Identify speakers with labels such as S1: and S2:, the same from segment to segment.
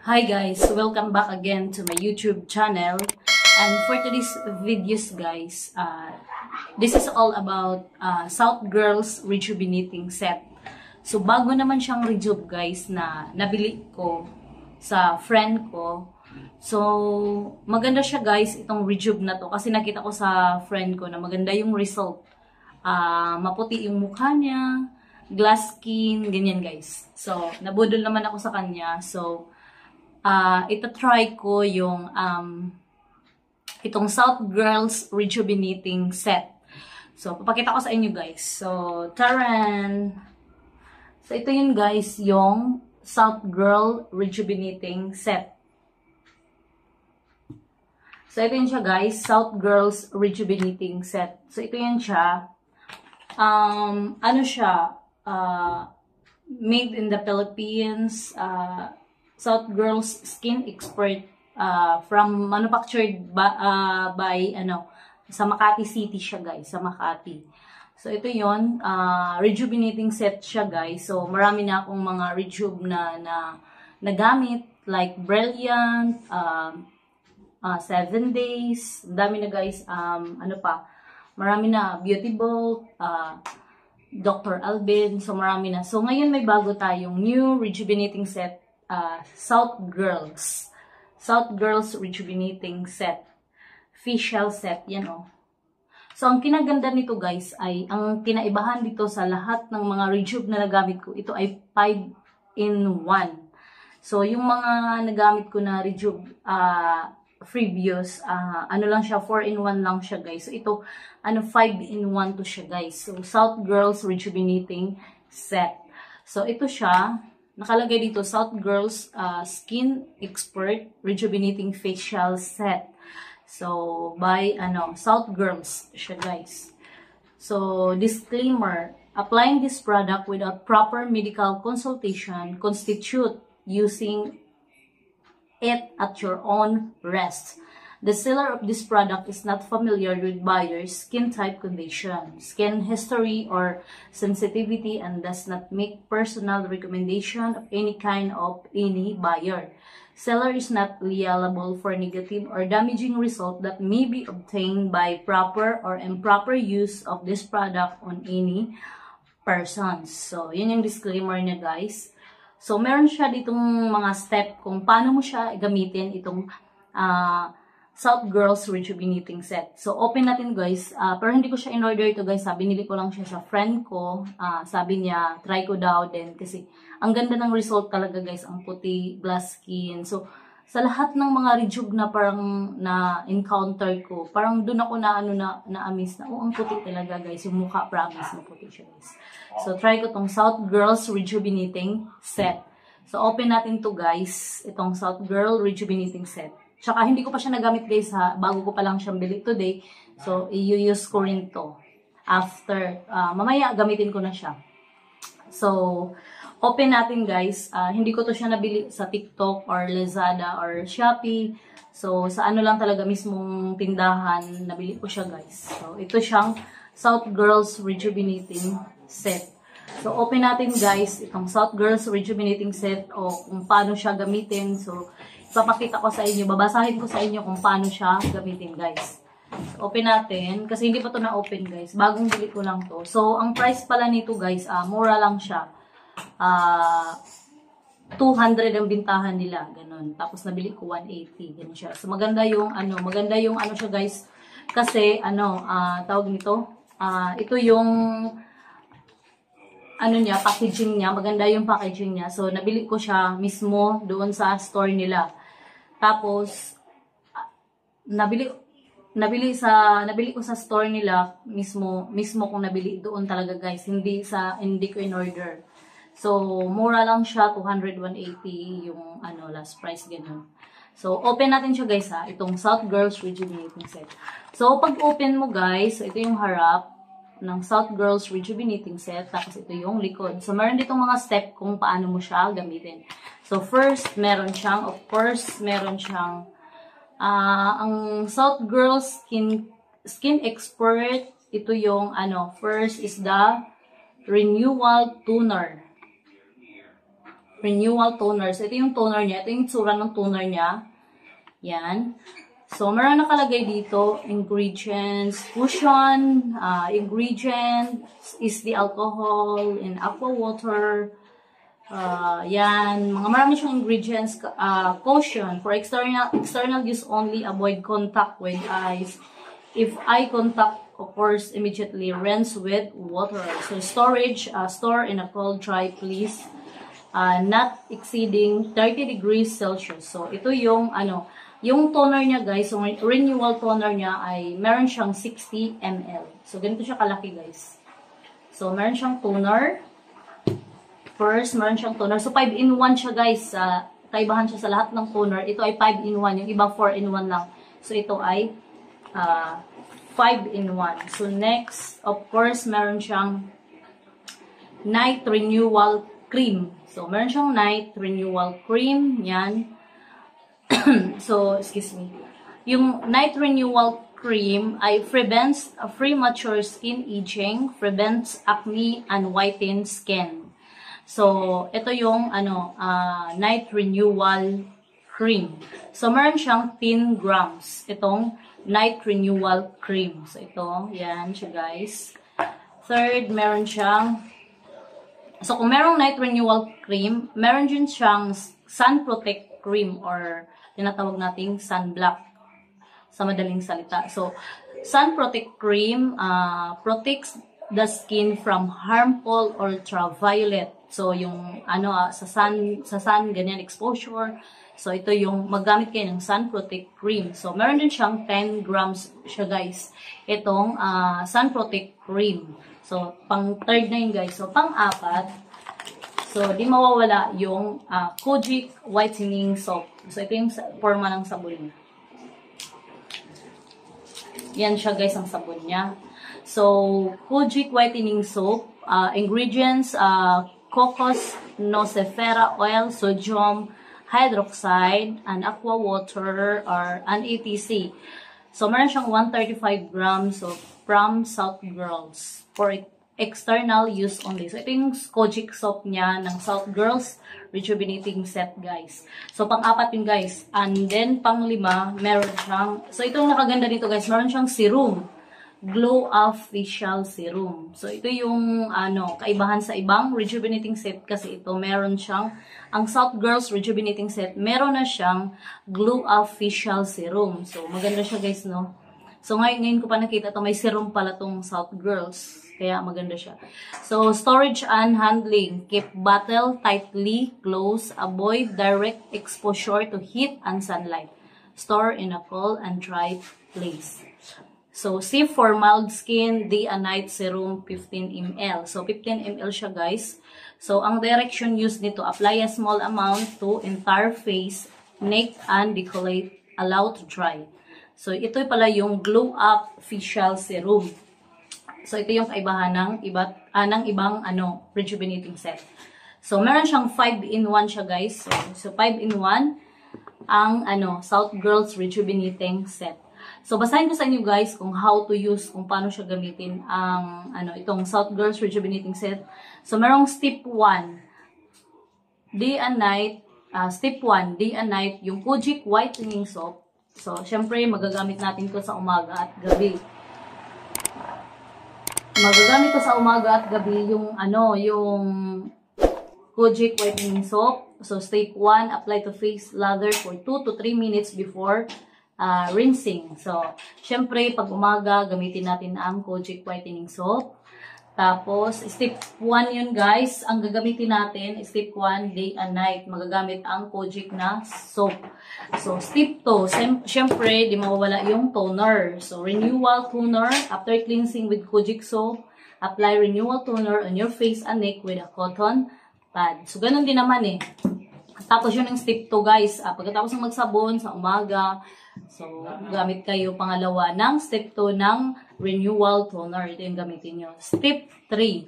S1: Hi guys, welcome back again to my YouTube channel. And for today's videos guys, this is all about South Girls Rejuvenating Set. So bago naman siyang rejuve guys na nabili ko sa friend ko. So maganda siya guys itong rejuve na to kasi nakita ko sa friend ko na maganda yung result. Maputi yung mukha niya, glass skin, ganyan guys. So nabudol naman ako sa kanya. So ita-try ko yung itong South Girls Rejuvenating Set. So, papakita ko sa inyo guys. So, taran! So, ito yun guys, yung South Girl Rejuvenating Set. So, ito yun siya guys, South Girls Rejuvenating Set. So, ito yun siya. Ano siya? Made in the Philippines. South Girls Skin Expert from manufactured by sa Makati City siya guys, sa Makati. So ito 'yon, rejuvenating set siya guys. So marami na akong mga rejuve na nagamit like Brilliant, 7 Days, dami na guys, ano pa, marami na, Beautybold, Dr. Alban, so marami na. So ngayon may bago tayong new rejuvenating set. South Girls Rejuvenating Set. Facial set, yan o. So, ang kinaganda nito guys ay, ang kinaibahan dito sa lahat ng mga rejuve na nagamit ko, ito ay 5-in-1. So, yung mga nagamit ko na rejuve previous, ano lang siya, 4-in-1 lang siya guys. So, ito, 5-in-1 to siya guys. So, South Girls Rejuvenating Set. So, ito siya. Nakalagay dito, South Girls Skin Expert Rejuvenating Facial Set. So, by, South Girls siya, guys. So, disclaimer, applying this product without proper medical consultation constitute using it at your own risk. The seller of this product is not familiar with buyer's skin type condition, skin history, or sensitivity and does not make personal recommendation of any kind of any buyer. Seller is not liable for negative or damaging result that may be obtained by proper or improper use of this product on any persons. So, yun yung disclaimer niya guys. So, meron siya ditong mga step kung paano mo siya gamitin itong South Girls Rejuvenating Set. So, open natin guys. Pero hindi ko siya in-order ito guys. Binili ko lang siya sa friend ko. Sabi niya, try ko daw din. Kasi, ang ganda ng result talaga guys. Ang puti, glass skin. So, sa lahat ng mga rejuve na parang na-encounter ko, parang dun ako na-amaze na, ang puti talaga guys. Yung mukha, promise, maputi siya guys. So, try ko tong South Girls Rejuvenating Set. So, open natin to guys. Itong South Girl Rejuvenating Set. Tsaka hindi ko pa siya nagamit guys ha. Bago ko pa lang siyang bili today. So, i-use ko rin to. After, mamaya gamitin ko na siya. So, open natin guys. Hindi ko to siya nabili sa TikTok or Lazada or Shopee. So, sa ano lang talaga mismong tindahan, nabili ko siya guys. So, ito siyang South Girls Rejuvenating Set. So, open natin guys itong South Girls Rejuvenating Set o kung paano siya gamitin. So, papakita ko sa inyo, babasahin ko sa inyo kung paano siya gamitin guys. So, open natin, kasi hindi pa to na-open guys. Bagong bili ko lang to. So, ang price pala nito guys, mura lang siya. 200 ang bintahan nila, ganun. Tapos nabili ko 180, ganun siya. So, maganda yung ano siya guys. Kasi, tawag nito, ito yung niya, packaging niya, maganda yung packaging niya. So, nabili ko siya mismo doon sa store nila. Tapos, nabili ko sa store nila mismo kung nabili doon talaga guys. Hindi ko in order. So, mura lang siya, 200, 180 yung last price ganun. So, open natin siya guys ha, itong South Girls Rejuvenating Set. So, pag open mo guys, ito yung harap ng South Girls Rejuvenating Set. Tapos ito yung likod. So, meron ditong mga step kung paano mo siya gamitin. So, first, meron siyang, ang South Girls Skin Expert. Ito yung, first is the Renewal Toner. Renewal Toner. So, ito yung toner niya. Ito yung tsura ng toner niya. Yan. So, meron nakalagay dito, ingredients, cushion, ingredients is the alcohol in aqua water. Yan, mga marami siyang ingredients, caution, for external use only, avoid contact with eyes. If eye contact occurs, immediately rinse with water. So, storage, store in a cold, dry, please. Not exceeding 30 degrees Celsius. So, ito yung, yung toner niya, guys, yung renewal toner niya ay meron siyang 60 ml. So, ganito siya kalaki, guys. So, meron siyang toner. First, meron siyang toner. So, 5-in-1 siya, guys. Kaibahan siya sa lahat ng toner. Ito ay 5-in-1. Yung iba 4-in-1 lang. So, ito ay 5-in-1. So, next, of course, meron siyang Night Renewal Cream. So, meron siyang Night Renewal Cream. Yan. So, excuse me. Yung Night Renewal Cream ay prevents premature skin aging, prevents acne, and whitens skin. So, ito yung Night Renewal Cream. So, meron siyang 10 grams. Itong Night Renewal Cream. So, ito. Yan siya, guys. Third, meron siyang so, kung merong Night Renewal Cream, meron din siyang Sun Protect Cream or tinatawag nating sunblock sa madaling salita. So, Sun Protect Cream protects the skin from harmful ultraviolet. So, yung sa sun ganyan exposure. So, ito yung maggamit kayo ng Sun Protect Cream. So, meron din siyang 10 grams siya, guys. Itong Sun Protect Cream. So, pang third na yun, guys. So, pang apat. So, di mawawala yung Kojic Whitening Soap. So, ito yung forma ng sabon niya. Yan siya, guys, ang sabon niya. So, Kojic Whitening Soap. Ingredients, cocos nocifera oil, sodium hydroxide, and aqua water, or an ETC. So, meron siyang 135 grams of from South Girls for external use only. So, ito yung Kojic soap niya ng South Girls Rejuvenating Set, guys. So, pang-apat yun, guys. And then, pang-lima, meron siyang, so, itong nakaganda dito, guys, meron siyang serum. Glow Up Facial Serum. So, ito yung, kaibahan sa ibang rejuvenating set kasi ito, meron siyang, ang South Girls Rejuvenating Set, meron na siyang Glow Up Facial Serum. So, maganda siya, guys, no? So, ngayon ko pa nakita ito, may serum pala tong South Girls. Kaya, maganda siya. So, storage and handling. Keep bottle tightly closed. Avoid direct exposure to heat and sunlight. Store in a cool and dry place. So, safe for mild skin, day and night serum, 15 ml. So, 15 ml siya, guys. So, ang direction used nito, apply a small amount to entire face, neck, and decollete. Allow to dry. So, ito pala yung Glow Up Facial Serum. So, ito yung kaibahan ng ibang rejuvenating set. So, meron siyang 5-in-1 siya, guys. So 5-in-1 ang South Girls Rejuvenating Set. So, basahin ko sa inyo, guys, kung how to use, kung paano siya gamitin ang, itong South Girls Rejuvenating Set. So, merong step 1, day and night, step 1, day and night, yung Kojic Whitening Soap. So, syempre, magagamit natin ko sa umaga at gabi. Magagamit ko sa umaga at gabi yung, yung Kojic Whitening Soap. So, step 1, apply to face lather for 2 to 3 minutes before rinsing. So, syempre, pag umaga, gamitin natin ang Kojic Whitening Soap. Tapos, step 1 yun, guys. Ang gagamitin natin, step 1, day and night. Magagamit ang Kojic na soap. So, step 2, syempre, di mawawala yung toner. So, renewal toner. After cleansing with Kojic soap, apply renewal toner on your face and neck with a cotton pad. So, ganun din naman eh. Tapos, yun yung step 2, guys. Pagkatapos ng magsabon sa umaga, so, gamit kayo pangalawa ng step 2 ng renewal toner. Ito yung gamitin nyo. Step 3.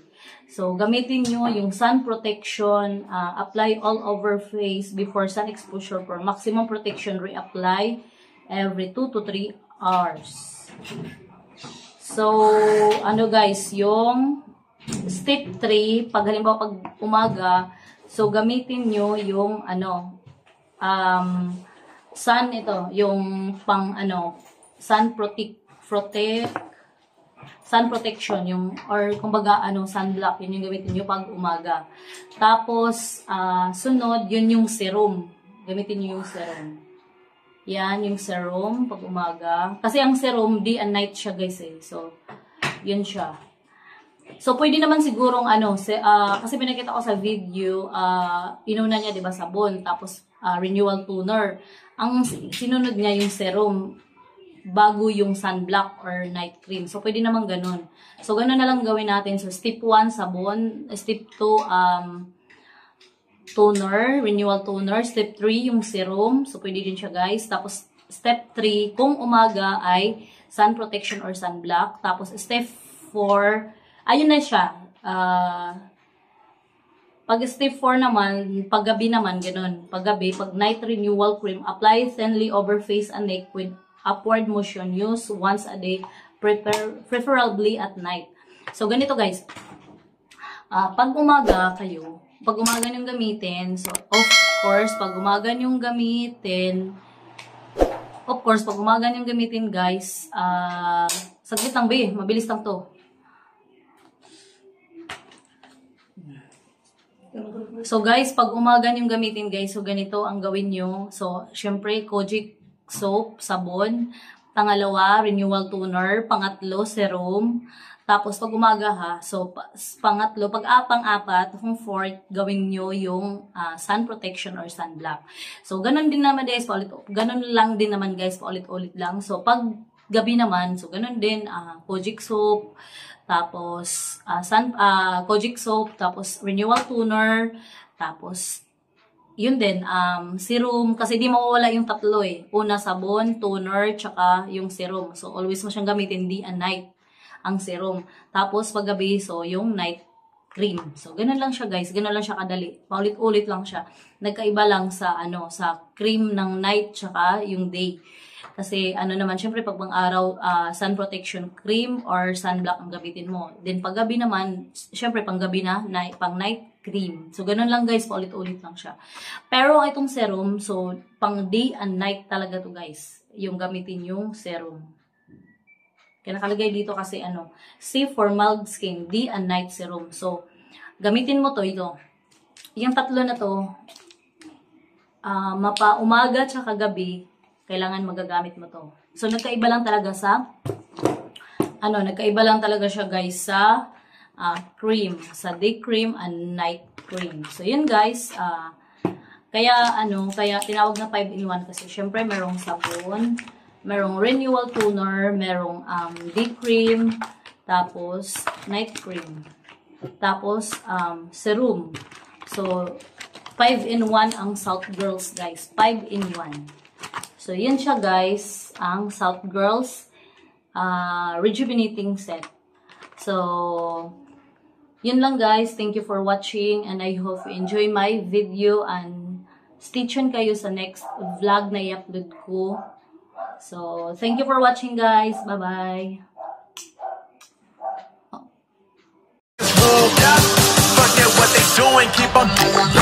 S1: So, gamitin nyo yung sun protection. Apply all over face before sun exposure for maximum protection. Reapply every 2 to 3 hours. So, guys, yung step 3, pag halimbawa pag umaga, So, gamitin nyo yung, sun ito, yung pang, sun protection, yung, or kumbaga, sunblock, yun yung gamitin nyo pag umaga. Tapos, sunod, yun yung serum. Gamitin nyo yung serum. Yan, yung serum pag umaga. Kasi ang serum, day and night siya guys eh. So, yun siya. So, pwede naman sigurong kasi pinakita ko sa video, inuna niya, diba, sabon, tapos renewal toner. Ang sinunod niya yung serum, bago yung sunblock or night cream. So, pwede naman ganun. So, ganun na lang gawin natin. So, step 1, sabon. Step 2, toner, renewal toner. Step 3, yung serum. So, pwede din siya, guys. Tapos, step 3, kung umaga ay sun protection or sunblock. Tapos, step 4, ayun na siya. Pag step 4 naman, paggabi naman, ganun. Paggabi, pag night renewal cream, apply thinly over face and neck with upward motion. Use once a day, preferably at night. So, ganito guys. Pag umaga niyong gamitin, so, of course, pag umaga niyong gamitin, guys, saglit lang, mabilis lang to. So guys, pag umaga niyong gamitin guys, so ganito ang gawin niyo. So, syempre, Kojic soap, sabon. Pangalawa, renewal toner. Pangatlo, serum. Tapos, pag umaga ha, so, pangatlo, pang-apat, kung fourth, gawin niyo yung sun protection or sunblock. So, ganun din naman guys, ganun lang din naman guys, paulit-ulit lang. So, pag gabi naman, so ganun din, Kojic soap, tapos Kojic soap, tapos renewal toner, tapos yun din, serum, kasi di mawawala yung tatlo eh. Una, sabon, toner, tsaka yung serum. So, always mo siyang gamitin day and night, ang serum. Tapos, paggabi, so, yung night cream. So, ganun lang siya guys. Ganun lang siya kadali. Paulit-ulit lang siya. Nagkaiba lang sa, sa cream ng night, tsaka yung day. Kasi, naman, syempre, pag pang-araw, sun protection cream or sunblock ang gamitin mo. Then, paggabi naman, syempre, panggabi na, pang night cream. So, ganun lang guys, paulit-ulit lang siya. Pero, itong serum, so, pang day and night talaga to guys. Yung gamitin yung serum. Kaya nakalagay dito kasi, safe for mild skin, day and night serum. So, gamitin mo to, ito. Yung tatlo na to, umaga tsaka gabi, kailangan magagamit mo to. So, nagkaiba lang talaga siya guys sa cream, sa day cream and night cream. So, yun guys, kaya tinawag na 5-in-1 kasi syempre merong sabon, merong renewal toner, merong day cream, tapos night cream, tapos serum. So, 5-in-1 ang South Girls guys, 5-in-1. So, yun siya guys, ang South Girls Rejuvenating Set. So, yun lang guys. Thank you for watching and I hope you enjoy my video and stay tuned kayo sa next vlog na i-upload ko. So, thank you for watching guys. Bye-bye.
S2: Forget what they doing, keep on doing.